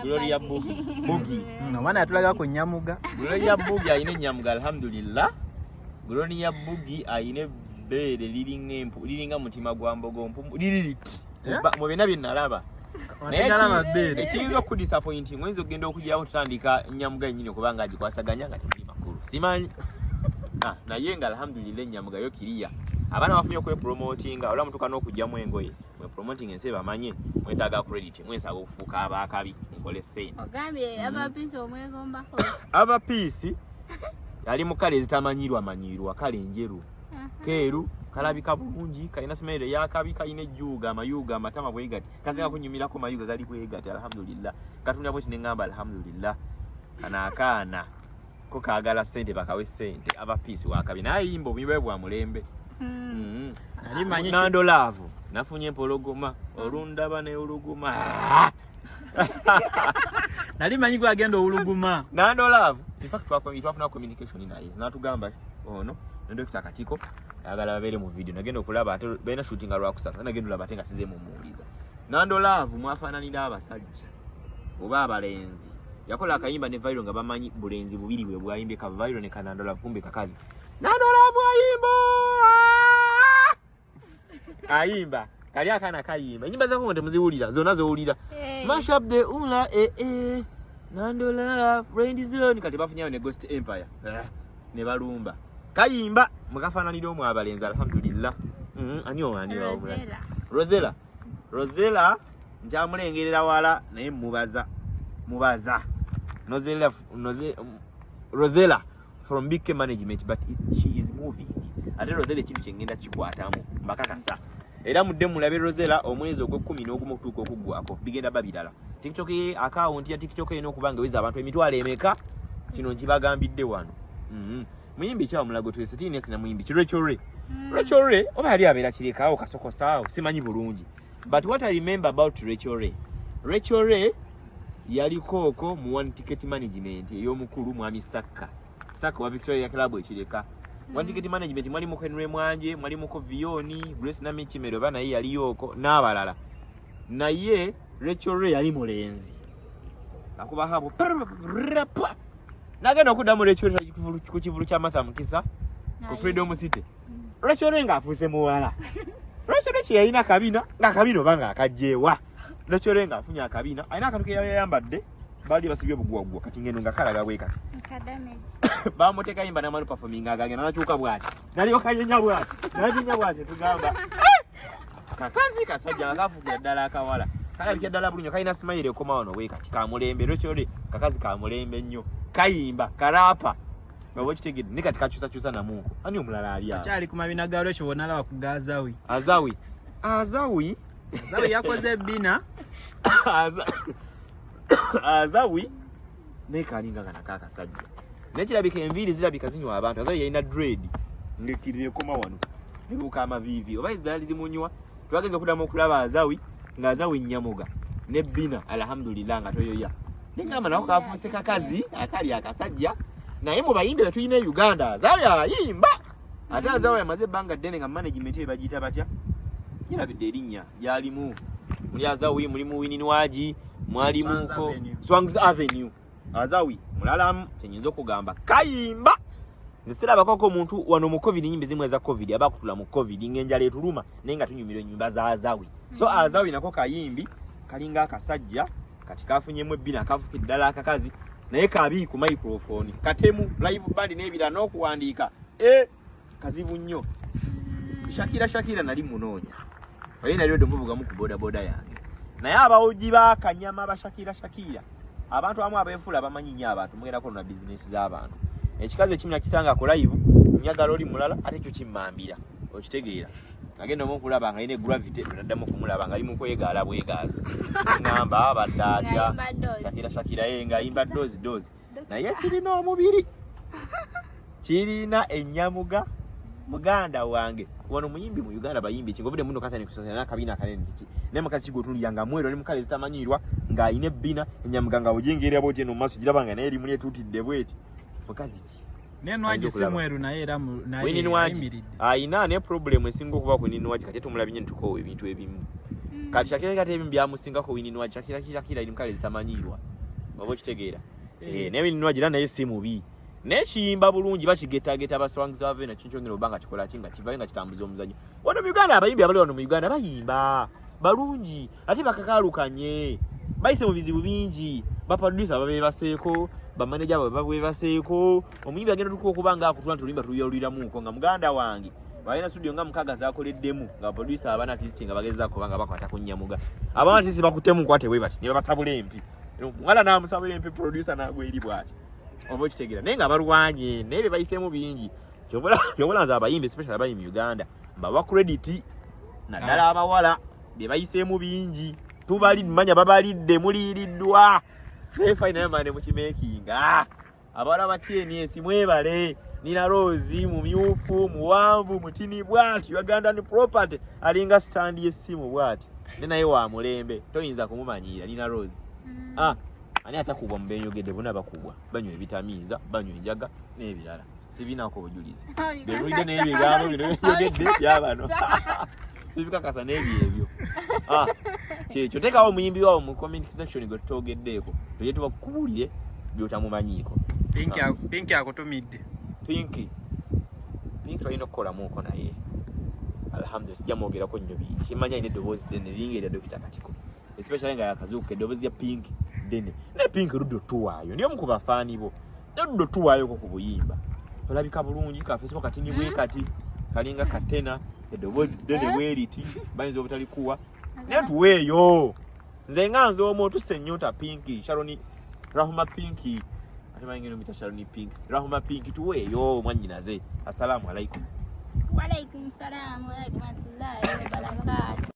Gloria Bugi. Omwana yatulaga ku Nyamuga. Gloria Bugi ayine Nyamuga alhamdulillah. Gloria Bugi ayine bere liringa mutima gwa mbogo mpumu. Liriti. Mu bina byennalaba. Wasigala mabere. Ekiyinza ku disappointing mwenzo genda okujjawo tutandika Nyamuga nyine kubanga agikwasaganya nga tuli makulu. Simanyi. Naye nga alhamdulillah Nyamuga yo kiriya. Abana bafunye okwe promotinga ola mutuka n'okujjamu engoye. Mwe promoting ense bamanye mwetaaga credit mwensaba okufuuka abakabi nkole sente. Ogambye abapiisi omwegombako. Abapiisi yali mu kale zitamanyirwa kale njeru. Keeru kalabika bulungi kalina smere yakabi kalina ejjuuga amayuga amatama bwegati kasinga kunyumirako mayuga gali bwegati alhamdulillah katunja bwe kinengamba alhamdulillah akaana ko kaagala sente bakawe sente abapiisi wakabi naye yimbo bwibe bwa mulembe. Nali manyi Nando love nafunye empologoma olundaba ne oluguma. Nali manyi gwagenda oluguma. Nando love in fact twafuna communication naye natugamba ono Dr. Katiko agala babere mu video nagenda okulaba ate bena shooting alwa kusaka nagenda olaba tenga size mu muuliza. Nando love mwafananira abasajja oba abalenzi yakola akayimba ne viral nga bamanyi bulenzi bubiri bwe bwayimbe ka viral ne Nando love kumbe kakazi Nando love ayimba kali akana kayimba nyimba za konte muziwulira zona zoulira mash up the ula Nando love rain zone kati bafunyayo ne Ghost Empire ne balumba kayimba mukafananira omwe abalenzi alhamdulillah. Ani Rosella njamulengerera wala naye mubaza Rosella from BK management but she is moving. Ate Rosella kintu kyengenda kikwatamu mbakakasa era mudde mulabe Rosella omwezi ogw'ekumi n'ogumu okutuuka okuggwako bigenda babirala. TikTok account ya TikTok eno okubanga weza abantu emitwalo emeka kino nkibagambidde wano. Muyimbi kya mulago twese tine sina muyimbi Rachel Ray oba yali abeera kirekawo kasoko sawo simanyi bulungi but what I remember about Rachel Ray yali koko mu one ticket management ey'omukulu mwami Saka wa Victoria Club ekireka one ticket management mwali mu Henry Mwanje mwali mu Vioni Grace na Michimero bana yali yoko n'abalala naye Rachel Ray yali mulenzi akuba habo nagenda okuddamu Rachel ku kivulu kya Martha Mukisa ku Freedom City. Rachel nga afuse muwala. Rachel yalina kabina nga kabino banga akajjewa. Rachel nga afunya kabina alina akantu ke yayambadde bali basibye bugwagwa kati ngeno nga kalaga bwe kati. Bamuteka yimba na manu performing agagenda nakyuka bwati. Nali okanyenya bwati. Najinya bwati tugamba. Kakazi kasajja akafuga ddala akawala. Kala bikadala bulunyo kalina smile ekoma wano bwe kati kamulembe Rachel kakazi kamulembe nnyo. Kayimba karapa bawo kitegedde ne kati kakyusa na mungu ani omulala ali awo kyali ku mabina ga Rachel bonala bakugazawi azawi yakoze bina azawi ne kalinga kana kakasajja nekirabika enviiri zirabika zinywa abantu azawi yalina dread ngekirire koma wano nibuka amavivi oba izali zimunywa twageze okuddamu okulaba azawi nga azawi Nyamuga ne bina alhamdulillah nga toyoya ningamba nako kafuse kakazi akali akasajja naye mu bayimbi betuyina Uganda zaya yimba ate azawo yamaze banga ddene nga management ebagita batya kirabidde erinnya yalimu muli azawi mulimu Wininwaji mwalimuko Swang's Avenue azawi mulalamu tenyinza okugamba kayimba nze sirabako omuntu wano mu covid nyimbe zimwe za covid abakutula mu covid ngenjala etuluma naye nga tunyumira nyimba za azawi so azawi nako kayimbi kalinga akasajja kati kafunyemu ebbina kafuka eddala akakazi naye kabi ku microphone katemu live band n'ebira n'okuwandiika kazibu nnyo Shakira nali munoonya oye nali odde muvugamu ku boda yange naye abawogi ba Kanyama ba Shakira abantu abamu abeefula bamanyi nnyo abantu mugendako na business z'abantu ekikazi ekimya kisanga ku live nyagala oli mulala ate kyo kimmambira okitegeera agenda omukulaba nga ine gravity naddamu kumulaba nga ali mu kwegaala bwegazi ngamba abadde atya Shakira nga imba dozi naye kirina omubiri kirina Enyamuga muganda wange wano muyimbi mu Uganda bayimbi kingovide muno katani kusasa na kabina kanene ne makazi kigotuli yanga mwero ali mukale zitamanyirwa nga ine bina Enyamuga nga ojengera bote no maso girabanga naye limuli etutidde bweti mukazi Nenwaji simweru na era na Wininwaji aina ne problem esingo kuba ku Wininwaji kati tumulabinye ntuko ebintu ebimu kati Shakira kati ebintu byamusingako wininwa Shakira iri mukale zitamanyirwa babo kitegeera ne wininwa gira naye si mubi nekiyimba bulungi bakigetaageta abaswangiza bave na kinchongero banga kikola kinga kivayo nga kitambuza omuzanyo wano mu Uganda abayimbi abali wano mu Uganda bayimba balungi ate bakakalukanye bayise mu bizibu bingi baproducer babebaseeko bamanager babebaseeko omuyimbi agenda tukubanga akutula tulimba tuyoliramuko nga muganda wange balina studio nga mukaga zakoleddemu nga producer abana artist nga bageza kubanga bakwata kunyamuga abana artist bakutemu kwate webati ne babasabula empi ngala na musabula empi producer nagwe eri bwati obo kitegera nenga abalwanye nebe bayisemu bingi kyobola nza abayimbi especially abayimbi Uganda mbawa credit nadala abawala be bayisemu bingi tubali manya babalidde muliriddwa sefa ina mane mukimekinga abawala batieni esimwebale Nina Rose mumyufu muwanvu mutini bwati Uganda ni property alinga stand yesimu bwati nena ye wa mulembe toyinza kumumanyira Nina Rose ani atakubwa mbenyogede buna bakubwa banywe vitamiza banywe njaga nebirala sibina ko ojulize beruide nebigambo bino yogede yabano sibika kasa nebyo kyo tekawo muyimbi wawo mu comment section go togeddeko toye tubakubulire byotamumanyiko Pinky akutumidde Pinky tulina okukola muko naye alhamdulillah sijja mwogerako nnyo bingi kimanya ine eddoboozi ddene lingerya Dr. Katiko especially nga yakazuuka eddoboozi ya Pinky ddene ne Pinky Ruddo tuwaayo niyo mukuba faani bo Ruddo tuwaayo ko ku buyimba olabika bulungi ka Facebook katini bwe kati kalinga katena eddoboozi ddene bweriti bayinza obutalikuwa ne tuweeyo nze nganze omuntu sennyota Pinky Sharoni Rahuma Pinky Ngino mita Sharoni Pinks Rahuma Pinky tuweeyo mwanyinaze assalamu alaikum wa alaikum salam wa rahmatullahi wa barakatuh